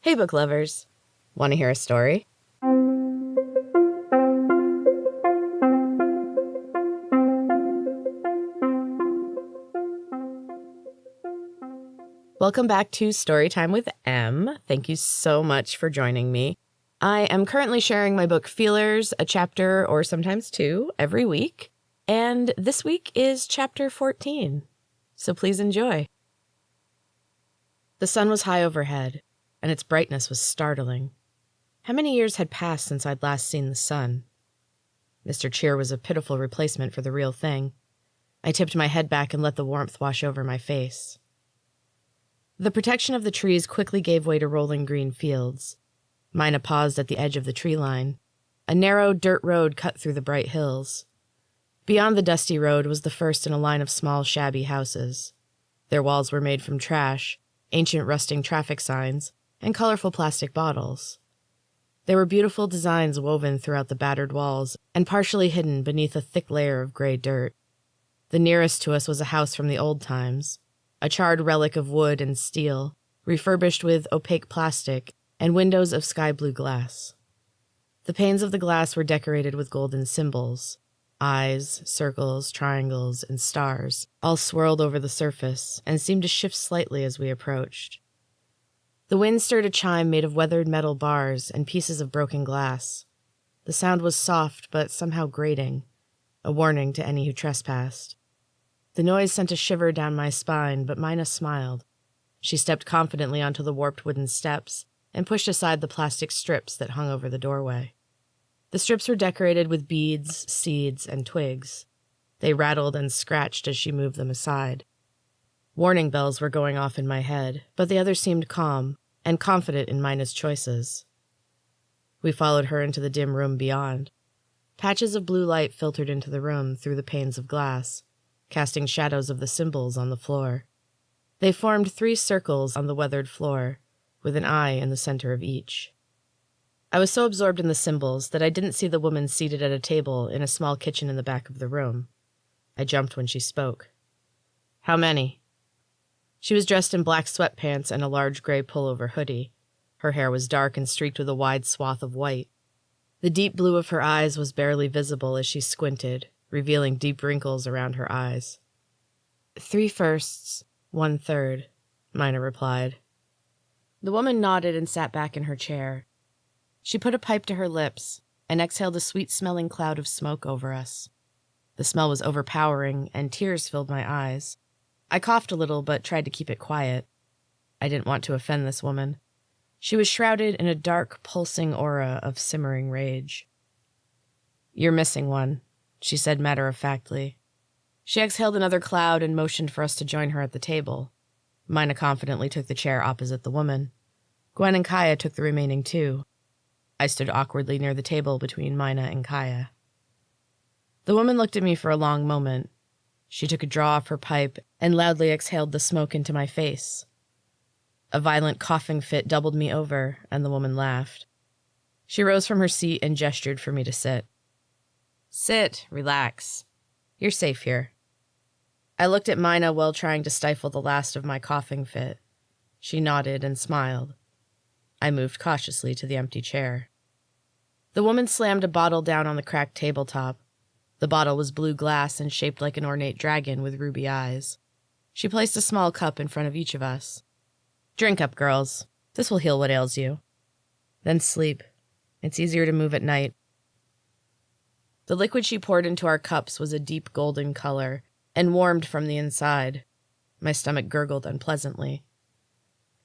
Hey, book lovers. Want to hear a story? Welcome back to Storytime with M. Thank you so much for joining me. I am currently sharing my book Feelers, a chapter or sometimes two every week. And this week is chapter 14. So please enjoy. The sun was high overhead, and its brightness was startling. How many years had passed since I'd last seen the sun? Mr. Cheer was a pitiful replacement for the real thing. I tipped my head back and let the warmth wash over my face. The protection of the trees quickly gave way to rolling green fields. Mina paused at the edge of the tree line. A narrow dirt road cut through the bright hills. Beyond the dusty road was the first in a line of small, shabby houses. Their walls were made from trash, ancient rusting traffic signs, and colorful plastic bottles. There were beautiful designs woven throughout the battered walls and partially hidden beneath a thick layer of gray dirt. The nearest to us was a house from the old times, a charred relic of wood and steel, refurbished with opaque plastic and windows of sky-blue glass. The panes of the glass were decorated with golden symbols. Eyes, circles, triangles, and stars all swirled over the surface and seemed to shift slightly as we approached. The wind stirred a chime made of weathered metal bars and pieces of broken glass. The sound was soft but somehow grating, a warning to any who trespassed. The noise sent a shiver down my spine, but Mina smiled. She stepped confidently onto the warped wooden steps and pushed aside the plastic strips that hung over the doorway. The strips were decorated with beads, seeds, and twigs. They rattled and scratched as she moved them aside. Warning bells were going off in my head, but the others seemed calm and confident in Mina's choices. We followed her into the dim room beyond. Patches of blue light filtered into the room through the panes of glass, casting shadows of the symbols on the floor. They formed 3 circles on the weathered floor, with an eye in the center of each. I was so absorbed in the symbols that I didn't see the woman seated at a table in a small kitchen in the back of the room. I jumped when she spoke. "How many?" She was dressed in black sweatpants and a large gray pullover hoodie. Her hair was dark and streaked with a wide swath of white. The deep blue of her eyes was barely visible as she squinted, revealing deep wrinkles around her eyes. 3 firsts, 1 third, Mina replied. The woman nodded and sat back in her chair. She put a pipe to her lips and exhaled a sweet-smelling cloud of smoke over us. The smell was overpowering, and tears filled my eyes. I coughed a little, but tried to keep it quiet. I didn't want to offend this woman. She was shrouded in a dark, pulsing aura of simmering rage. "You're missing one," she said matter-of-factly. She exhaled another cloud and motioned for us to join her at the table. Mina confidently took the chair opposite the woman. Gwen and Kaya took the remaining 2. I stood awkwardly near the table between Mina and Kaya. The woman looked at me for a long moment. She took a draw off her pipe and loudly exhaled the smoke into my face. A violent coughing fit doubled me over, and the woman laughed. She rose from her seat and gestured for me to sit. "Sit, relax. You're safe here." I looked at Mina while trying to stifle the last of my coughing fit. She nodded and smiled. I moved cautiously to the empty chair. The woman slammed a bottle down on the cracked tabletop. The bottle was blue glass and shaped like an ornate dragon with ruby eyes. She placed a small cup in front of each of us. "Drink up, girls. This will heal what ails you. Then sleep. It's easier to move at night." The liquid she poured into our cups was a deep golden color and warmed from the inside. My stomach gurgled unpleasantly.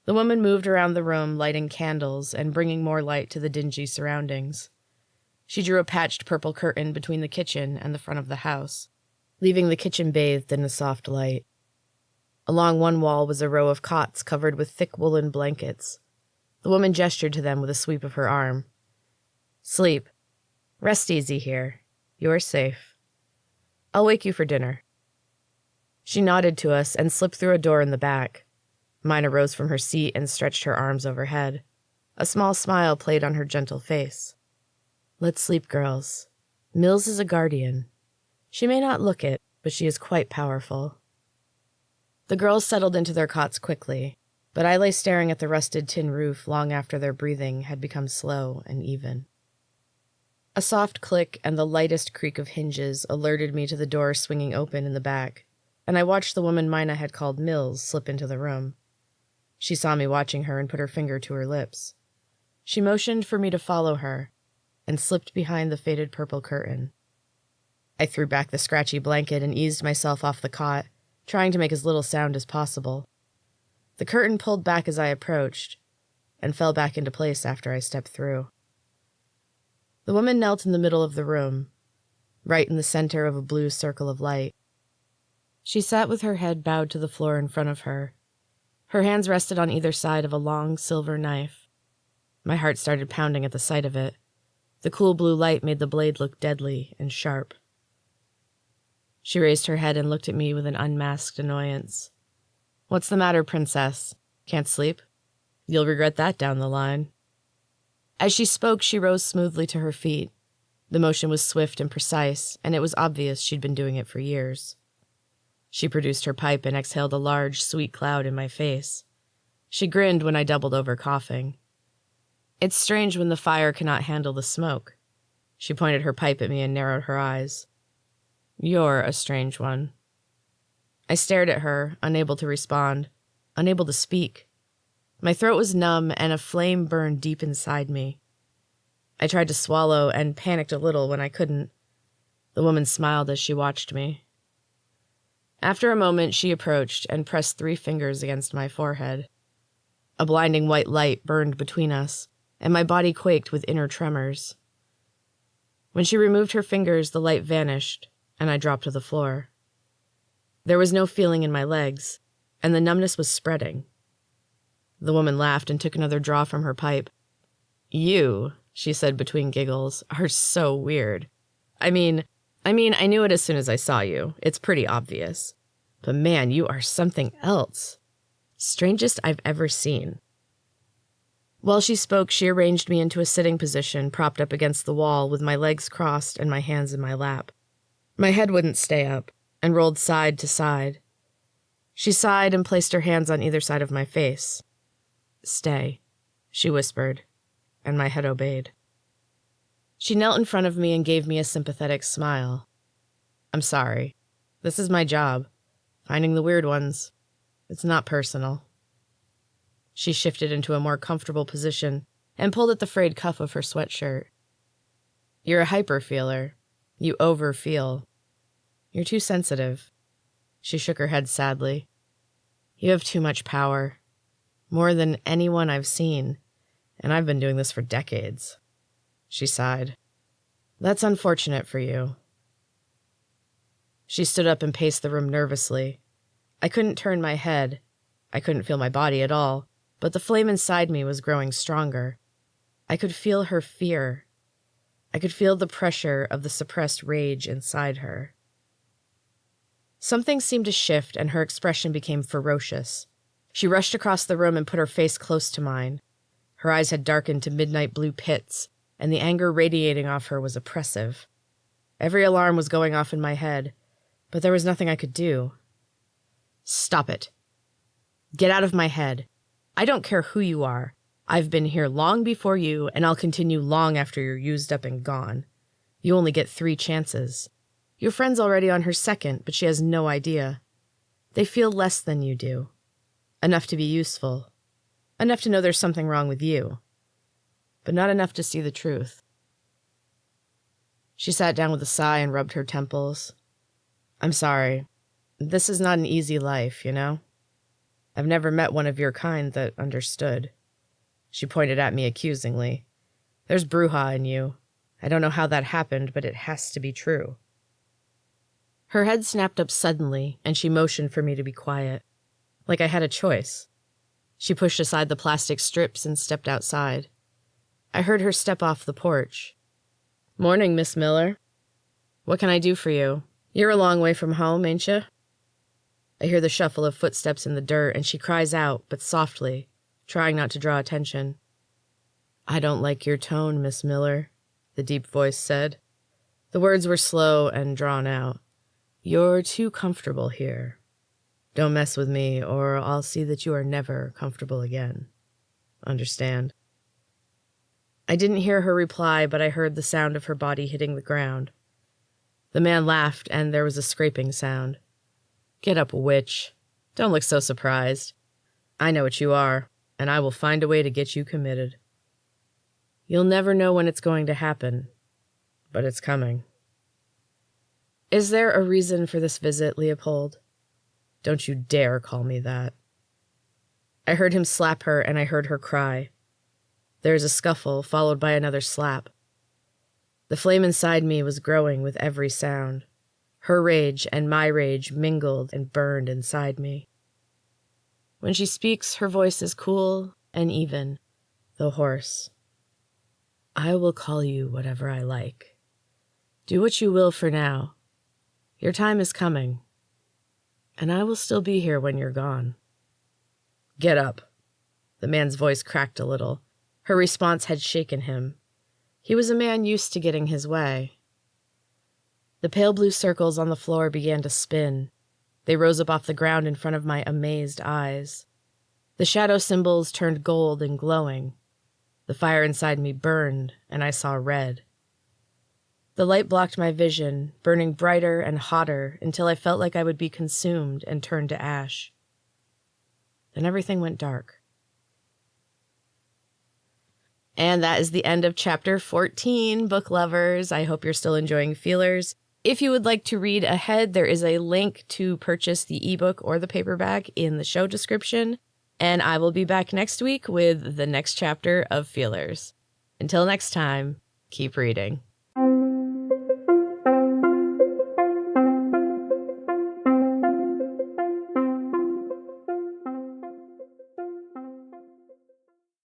The woman moved around the room, lighting candles and bringing more light to the dingy surroundings. She drew a patched purple curtain between the kitchen and the front of the house, leaving the kitchen bathed in a soft light. Along one wall was a row of cots covered with thick woolen blankets. The woman gestured to them with a sweep of her arm. "Sleep. Rest easy here. You're safe. I'll wake you for dinner." She nodded to us and slipped through a door in the back. Mina rose from her seat and stretched her arms overhead. A small smile played on her gentle face. "Let's sleep, girls. Mills is a guardian. She may not look it, but she is quite powerful." The girls settled into their cots quickly. but I lay staring at the rusted tin roof long after their breathing had become slow and even. A soft click and the lightest creak of hinges alerted me to the door swinging open in the back, and I watched the woman Mina had called Mills slip into the room. She saw me watching her and put her finger to her lips. She motioned for me to follow her and slipped behind the faded purple curtain. I threw back the scratchy blanket and eased myself off the cot, trying to make as little sound as possible. The curtain pulled back as I approached and fell back into place after I stepped through. The woman knelt in the middle of the room, right in the center of a blue circle of light. She sat with her head bowed to the floor in front of her. Her hands rested on either side of a long silver knife. My heart started pounding at the sight of it. The cool blue light made the blade look deadly and sharp. She raised her head and looked at me with an unmasked annoyance. "What's the matter, princess? Can't sleep? You'll regret that down the line." As she spoke, she rose smoothly to her feet. The motion was swift and precise, and it was obvious she'd been doing it for years. She produced her pipe and exhaled a large, sweet cloud in my face. She grinned when I doubled over coughing. "It's strange when the fire cannot handle the smoke." She pointed her pipe at me and narrowed her eyes. "You're a strange one." I stared at her, unable to respond, unable to speak. My throat was numb and a flame burned deep inside me. I tried to swallow and panicked a little when I couldn't. The woman smiled as she watched me. After a moment, she approached and pressed 3 fingers against my forehead. A blinding white light burned between us, and my body quaked with inner tremors. When she removed her fingers, the light vanished, and I dropped to the floor. There was no feeling in my legs, and the numbness was spreading. The woman laughed and took another draw from her pipe. "You," she said between giggles, "are so weird. I mean, I knew it as soon as I saw you. It's pretty obvious. But man, you are something else. Strangest I've ever seen." While she spoke, she arranged me into a sitting position, propped up against the wall with my legs crossed and my hands in my lap. My head wouldn't stay up, and rolled side to side. She sighed and placed her hands on either side of my face. "Stay," she whispered, and my head obeyed. She knelt in front of me and gave me a sympathetic smile. "I'm sorry. This is my job. Finding the weird ones. It's not personal." She shifted into a more comfortable position and pulled at the frayed cuff of her sweatshirt. "You're a hyper-feeler. You over-feel. You're too sensitive." She shook her head sadly. "You have too much power. More than anyone I've seen, and I've been doing this for decades." She sighed. "That's unfortunate for you." She stood up and paced the room nervously. I couldn't turn my head. I couldn't feel my body at all, but the flame inside me was growing stronger. I could feel her fear. I could feel the pressure of the suppressed rage inside her. Something seemed to shift, and her expression became ferocious. She rushed across the room and put her face close to mine. Her eyes had darkened to midnight blue pits, and the anger radiating off her was oppressive. Every alarm was going off in my head, but there was nothing I could do. "Stop it. Get out of my head. I don't care who you are. I've been here long before you, and I'll continue long after you're used up and gone. You only get 3 chances. Your friend's already on her 2nd, but she has no idea. They feel less than you do. Enough to be useful. Enough to know there's something wrong with you. But not enough to see the truth." She sat down with a sigh and rubbed her temples. "I'm sorry. This is not an easy life, you know? I've never met one of your kind that understood." She pointed at me accusingly. "There's Bruja in you. I don't know how that happened, but it has to be true." Her head snapped up suddenly, and she motioned for me to be quiet, like I had a choice. She pushed aside the plastic strips and stepped outside. I heard her step off the porch. "Morning, Miss Miller. What can I do for you? You're a long way from home, ain't you?" I hear the shuffle of footsteps in the dirt, and she cries out, but softly, trying not to draw attention. "I don't like your tone, Miss Miller," the deep voice said. The words were slow and drawn out. "You're too comfortable here. Don't mess with me, or I'll see that you are never comfortable again. Understand?" I didn't hear her reply, but I heard the sound of her body hitting the ground. The man laughed, and there was a scraping sound. "Get up, witch. Don't look so surprised. I know what you are, and I will find a way to get you committed. You'll never know when it's going to happen, but it's coming." "Is there a reason for this visit, Leopold?" "Don't you dare call me that." I heard him slap her, and I heard her cry. There was a scuffle, followed by another slap. The flame inside me was growing with every sound. Her rage and my rage mingled and burned inside me. When she speaks, her voice is cool and even, though hoarse. "I will call you whatever I like. Do what you will for now. Your time is coming, and I will still be here when you're gone." "Get up." The man's voice cracked a little. Her response had shaken him. He was a man used to getting his way. The pale blue circles on the floor began to spin. They rose up off the ground in front of my amazed eyes. The shadow symbols turned gold and glowing. The fire inside me burned, and I saw red. The light blocked my vision, burning brighter and hotter until I felt like I would be consumed and turned to ash. Then everything went dark. And that is the end of chapter 14, book lovers. I hope you're still enjoying Feelers. If you would like to read ahead, there is a link to purchase the ebook or the paperback in the show description. And I will be back next week with the next chapter of Feelers. Until next time, keep reading.